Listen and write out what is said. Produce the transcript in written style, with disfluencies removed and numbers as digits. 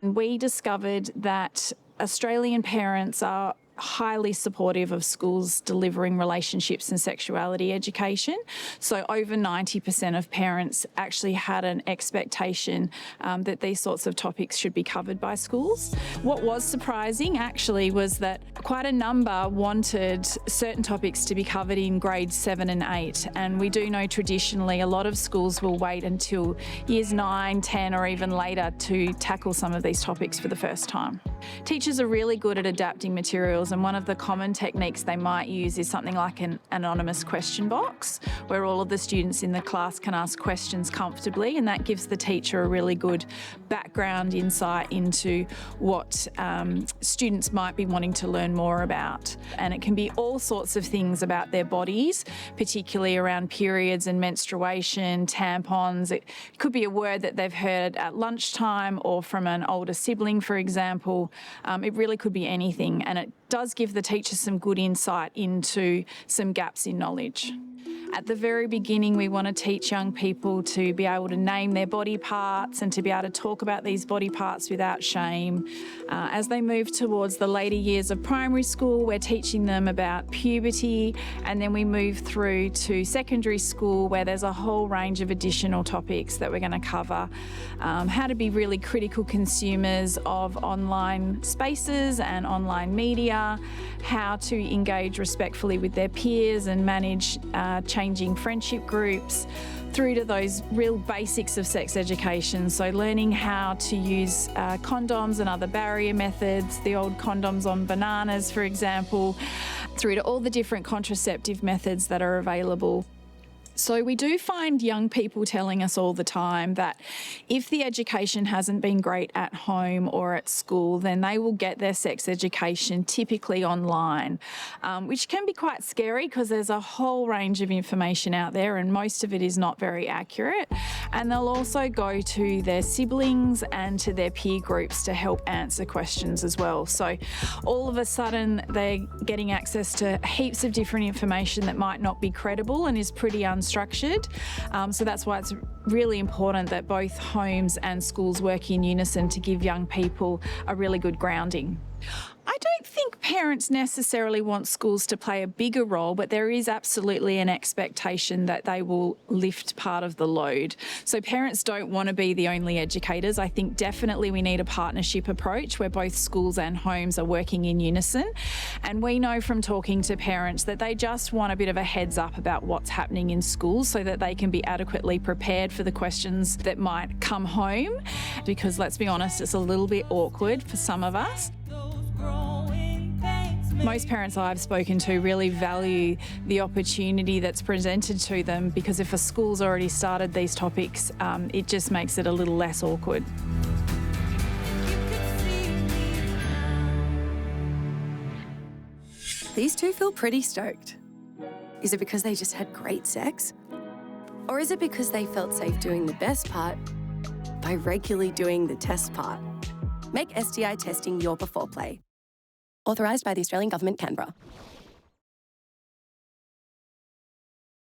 We discovered that Australian parents are highly supportive of schools delivering relationships and sexuality education. So over 90% of parents actually had an expectation that these sorts of topics should be covered by schools. What was surprising actually was that quite a number wanted certain topics to be covered in grades 7 and 8. And we do know traditionally a lot of schools will wait until years 9, 10 or even later to tackle some of these topics for the first time. Teachers are really good at adapting materials, and one of the common techniques they might use is something like an anonymous question box where all of the students in the class can ask questions comfortably, and that gives the teacher a really good background insight into what students might be wanting to learn more about. And it can be all sorts of things about their bodies, particularly around periods and menstruation, tampons. It could be a word that they've heard at lunchtime or from an older sibling, for example. It really could be anything, and it does give the teacher some good insight into some gaps in knowledge. At the very beginning, we want to teach young people to be able to name their body parts and to be able to talk about these body parts without shame. As they move towards the later years of primary school, we're teaching them about puberty, and then we move through to secondary school where there's a whole range of additional topics that we're going to cover. How to be really critical consumers of online spaces and online media, how to engage respectfully with their peers and manage changing friendship groups, through to those real basics of sex education. So learning how to use condoms and other barrier methods, the old condoms on bananas, for example, through to all the different contraceptive methods that are available. So we do find young people telling us all the time that if the education hasn't been great at home or at school, then they will get their sex education typically online, which can be quite scary because there's a whole range of information out there and most of it is not very accurate. And they'll also go to their siblings and to their peer groups to help answer questions as well. So all of a sudden they're getting access to heaps of different information that might not be credible and is pretty unstructured. So that's why it's really important that both homes and schools work in unison to give young people a really good grounding. I don't think parents necessarily want schools to play a bigger role, but there is absolutely an expectation that they will lift part of the load. So parents don't want to be the only educators. I think definitely we need a partnership approach where both schools and homes are working in unison. And we know from talking to parents that they just want a bit of a heads up about what's happening in schools so that they can be adequately prepared for the questions that might come home. Because let's be honest, it's a little bit awkward for some of us. Most parents I've spoken to really value the opportunity that's presented to them because if a school's already started these topics, it just makes it a little less awkward. These two feel pretty stoked. Is it because they just had great sex? Or is it because they felt safe doing the best part by regularly doing the test part? Make STI testing your before play. Authorised by the Australian Government, Canberra.